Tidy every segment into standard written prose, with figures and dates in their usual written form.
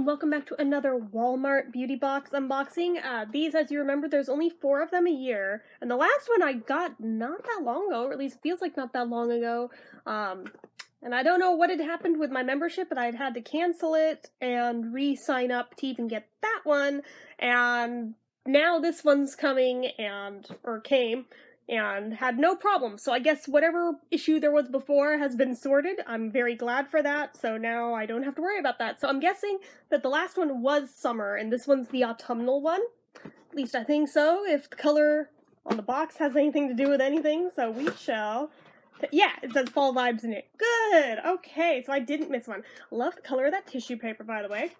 and welcome back to another Walmart beauty box unboxing. These, as you remember, there's only 4 of them a year, and the last one I got not that long ago, or at least feels like not that long ago. And I don't know what had happened with my membership, but I'd had to cancel it and re-sign up to even get that one, and now this one's coming came, and had no problem. So I guess whatever issue there was before has been sorted. I'm very glad for that, so now I don't have to worry about that. So I'm guessing that the last one was summer, and this one's the autumnal one. At least I think so, if the color on the box has anything to do with anything, so we shall... Yeah, it says fall vibes in it. Good! Okay, so I didn't miss one. Love the color of that tissue paper, by the way.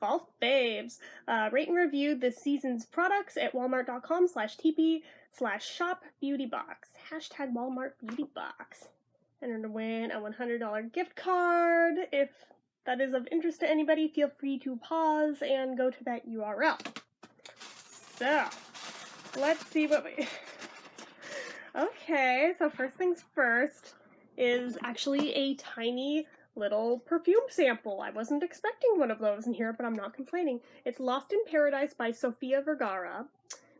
Fall faves. Rate and review this season's products at walmart.com/tp/shopbeautybox. Hashtag Walmart Beauty Box. Enter to win a $100 gift card. If that is of interest to anybody, feel free to pause and go to that URL. So, let's see what we... Okay, so first things first is actually a tiny little perfume sample. I wasn't expecting one of those in here, but I'm not complaining. It's Lost in Paradise by Sofia Vergara.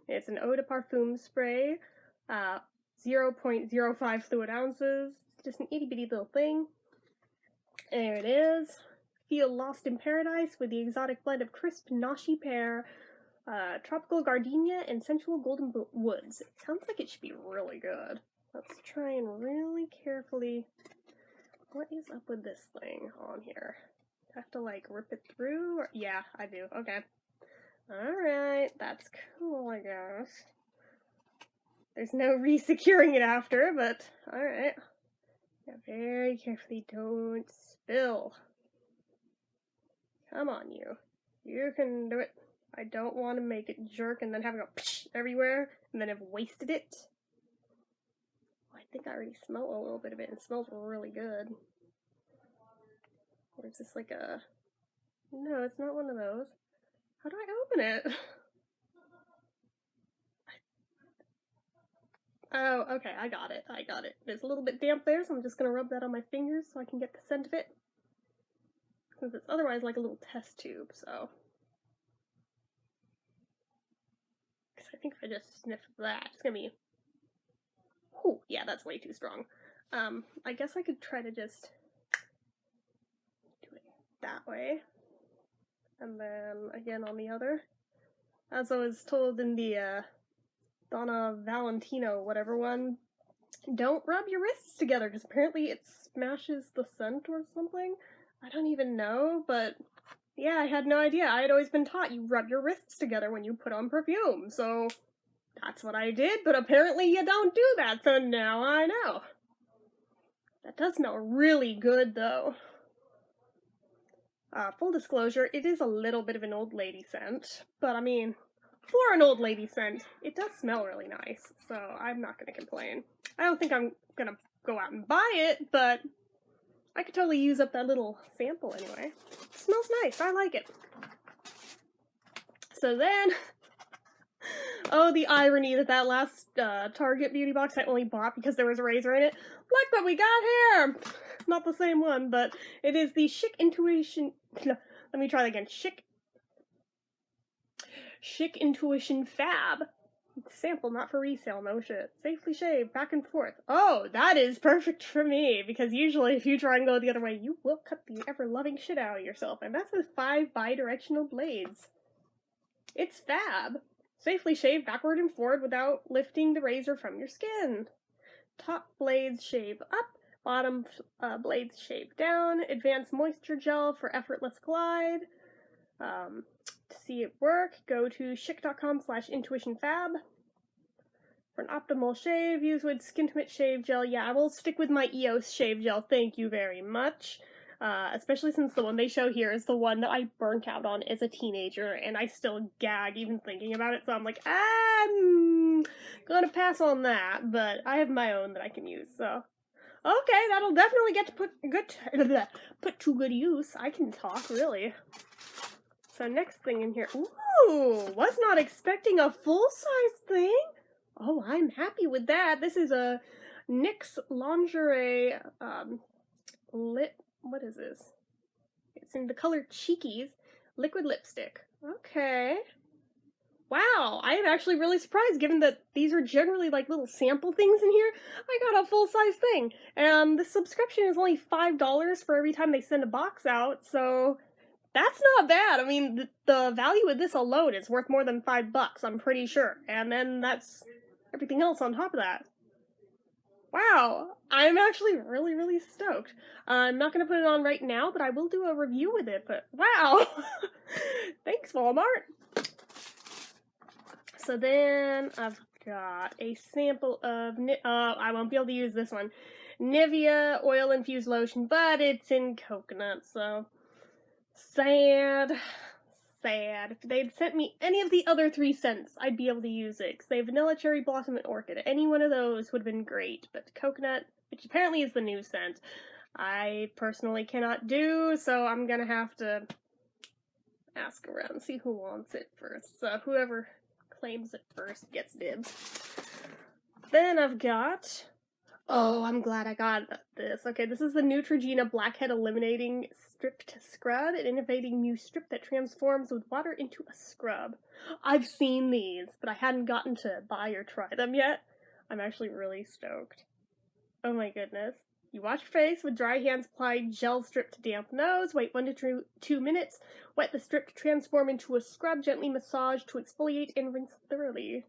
It's an eau de parfum spray, 0.05 fluid ounces. It's just an itty bitty little thing. There it is. Feel lost in paradise with the exotic blend of crisp nashi pear, tropical gardenia, and sensual golden woods. It sounds like it should be really good. Let's try and really carefully... What is up with this thing on here? Do I have to, like, rip it through? Or... Yeah, I do. Okay. Alright, that's cool, I guess. There's no re-securing it after, but alright. Yeah, very carefully, don't spill. Come on, you. You can do it. I don't want to make it jerk and then have it go psh everywhere and then have wasted it. I think I already smell a little bit of it and it smells really good. Or is this like a... No, it's not one of those. How do I open it? Oh, okay, I got it. It's a little bit damp there, so I'm just going to rub that on my fingers so I can get the scent of it. Since it's otherwise like a little test tube, so... Because I think if I just sniff that, it's going to be... Ooh, yeah, that's way too strong. I guess I could try to just do it that way. And then again on the other. As I was told in the Donna Valentino whatever one, don't rub your wrists together because apparently it smashes the scent or something. I don't even know, but yeah, I had no idea. I had always been taught you rub your wrists together when you put on perfume, so... That's what I did, but apparently you don't do that, so now I know. That does smell really good, though. Full disclosure, it is a little bit of an old lady scent, but I mean, for an old lady scent, it does smell really nice, so I'm not going to complain. I don't think I'm going to go out and buy it, but I could totally use up that little sample anyway. It smells nice, I like it. So then... Oh, the irony that last Target beauty box I only bought because there was a razor in it. Look what we got here! Not the same one, but it is the Chic Intuition... No, let me try that again. Chic Intuition Fab. Sample, not for resale, no shit. Safely shaved, back and forth. Oh, that is perfect for me, because usually if you try and go the other way, you will cut the ever-loving shit out of yourself, and that's with 5 bi-directional blades. It's fab. Safely shave backward and forward without lifting the razor from your skin. Top blades shave up, bottom blades shave down. Advanced moisture gel for effortless glide. To see it work, go to chic.com/intuitionfab. For an optimal shave, use with Skintimate Shave Gel. Yeah, I will stick with my EOS Shave Gel, thank you very much. Especially since the one they show here is the one that I burnt out on as a teenager, and I still gag even thinking about it, so I'm like, I'm gonna pass on that, but I have my own that I can use, so. Okay, that'll definitely get to put to good use. I can talk, really. So next thing in here, ooh, was not expecting a full-size thing. Oh, I'm happy with that. This is a NYX Lingerie, what is this? It's in the color Cheekies liquid lipstick. Okay. Wow, I am actually really surprised given that these are generally like little sample things in here. I got a full-size thing. And the subscription is only $5 for every time they send a box out, so that's not bad. I mean, the value of this alone is worth more than $5, I'm pretty sure. And then that's everything else on top of that. Wow, I'm actually really, really stoked. I'm not going to put it on right now, but I will do a review with it, but wow! Thanks, Walmart! So then I've got a sample of, I won't be able to use this one, Nivea Oil Infused Lotion, but it's in coconut, so sad. Sad. If they'd sent me any of the other 3 scents, I'd be able to use it, because they have Vanilla, Cherry Blossom, and Orchid. Any one of those would have been great, but coconut, which apparently is the new scent, I personally cannot do, so I'm gonna have to ask around and see who wants it first. So whoever claims it first gets dibs. Then I've got, oh, I'm glad I got this. Okay, this is the Neutrogena Blackhead Eliminating Strip to Scrub, an innovating new strip that transforms with water into a scrub. I've seen these, but I hadn't gotten to buy or try them yet. I'm actually really stoked. Oh my goodness. You wash your face with dry hands, apply gel strip to damp nose, wait 1 to 2 minutes, wet the strip to transform into a scrub, gently massage to exfoliate and rinse thoroughly.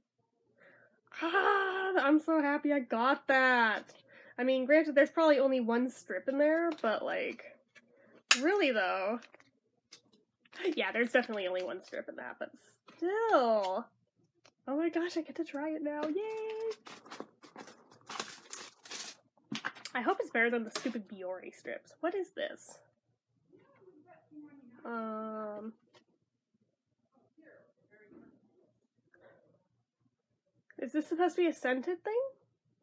Ah, I'm so happy I got that. I mean, granted, there's probably only 1 strip in there, but like, really though. Yeah, there's definitely only 1 strip in that, but still. Oh my gosh, I get to try it now. Yay! I hope it's better than the stupid Biore strips. What is this? Is this supposed to be a scented thing?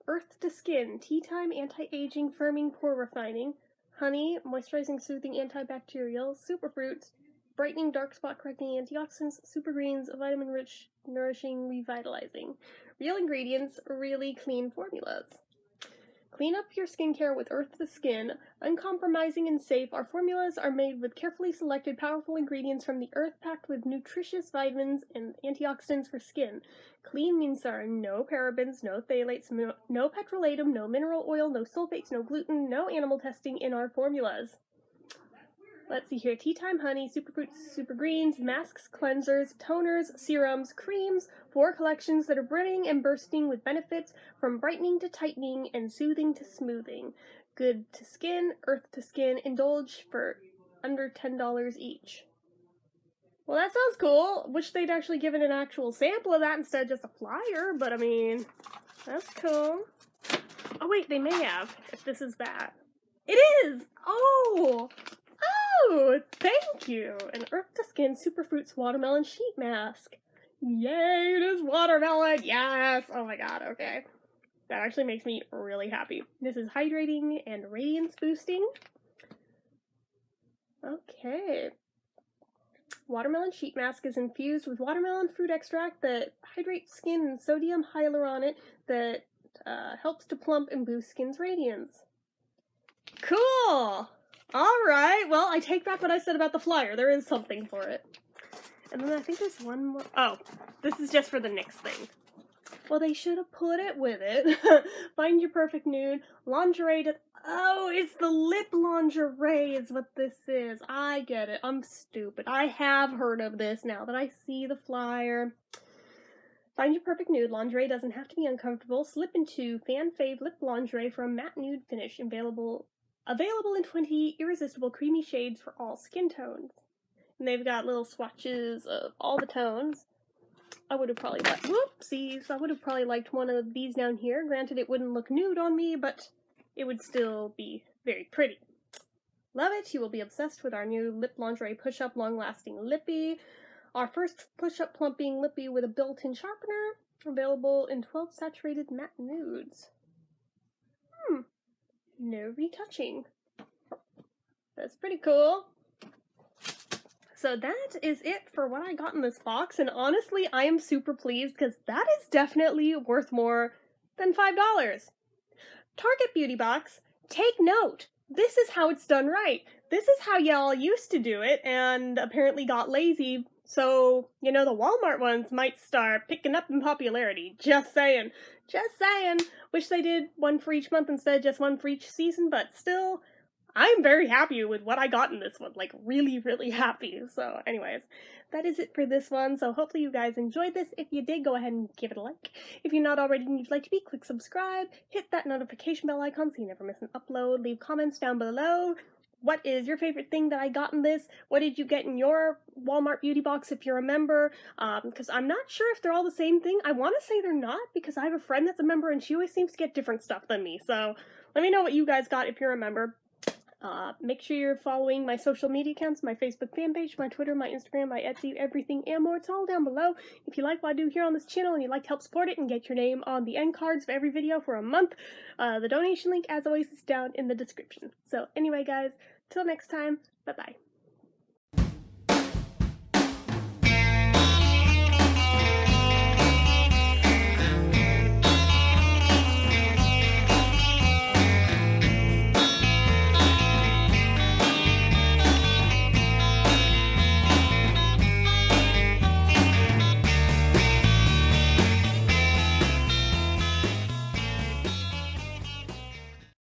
Earth to Skin, Tea Time Anti-Aging, Firming, Pore Refining, Honey, Moisturizing, Soothing, Antibacterial, Superfruits, Brightening, Dark Spot Correcting, Antioxidants, Super Greens, Vitamin Rich, Nourishing, Revitalizing. Real ingredients, really clean formulas. Clean up your skincare with Earth to Skin. Uncompromising and safe, our formulas are made with carefully selected powerful ingredients from the earth, packed with nutritious vitamins and antioxidants for skin. Clean means there are no parabens, no phthalates, no petrolatum, no mineral oil, no sulfates, no gluten, no animal testing in our formulas. Let's see here. Tea Time Honey, Superfruits, Super Greens, masks, cleansers, toners, serums, creams, 4 collections that are brimming and bursting with benefits from brightening to tightening and soothing to smoothing. Good to skin, Earth to Skin, indulge for under $10 each. Well, that sounds cool. Wish they'd actually given an actual sample of that instead of just a flyer, but I mean, that's cool. Oh wait, they may have, if this is that. It is! Oh! Oh, thank you! An Earth to Skin Superfruits Watermelon Sheet Mask. Yay, it is watermelon! Yes! Oh my god, okay. That actually makes me really happy. This is hydrating and radiance boosting. Okay. Watermelon Sheet Mask is infused with watermelon fruit extract that hydrates skin and sodium hyaluronate that helps to plump and boost skin's radiance. Cool! Alright, well, I take back what I said about the flyer. There is something for it. And then I think there's one more. Oh, this is just for the NYX thing. Well, they should have put it with it. Find Your Perfect Nude. Lingerie to... Oh, it's the lip lingerie is what this is. I get it. I'm stupid. I have heard of this now that I see the flyer. Find Your Perfect Nude. Lingerie doesn't have to be uncomfortable. Slip into fan fave lip lingerie for a matte nude finish. Available in 20 irresistible creamy shades for all skin tones. And they've got little swatches of all the tones. I would have probably liked, whoopsies, I would have probably liked one of these down here. Granted, it wouldn't look nude on me, but it would still be very pretty. Love it. You will be obsessed with our new lip lingerie push-up long-lasting lippy. Our first push-up plumping lippy with a built-in sharpener. Available in 12 saturated matte nudes. No retouching. That's pretty cool. So that is it for what I got in this box, and honestly, I am super pleased because that is definitely worth more than $5. Target Beauty Box, take note. This is how it's done right. this is how y'all used to do it and apparently got lazy. So, you know, the Walmart ones might start picking up in popularity. Just saying. Just saying. Wish they did one for each month instead of just one for each season, but still, I'm very happy with what I got in this one. Like, really, really happy. So, anyways, that is it for this one. So, hopefully you guys enjoyed this. If you did, go ahead and give it a like. If you're not already and you'd like to be, click subscribe. Hit that notification bell icon so you never miss an upload. Leave comments down below. What is your favorite thing that I got in this? What did you get in your Walmart beauty box if you're a member? Because I'm not sure if they're all the same thing. I want to say they're not because I have a friend that's a member and she always seems to get different stuff than me. So let me know what you guys got if you're a member. Make sure you're following my social media accounts, my Facebook fan page, my Twitter, my Instagram, my Etsy, everything and more. It's all down below. If you like what I do here on this channel and you'd like to help support it and get your name on the end cards of every video for a month, the donation link, as always, is down in the description. So anyway, guys, till next time, bye-bye.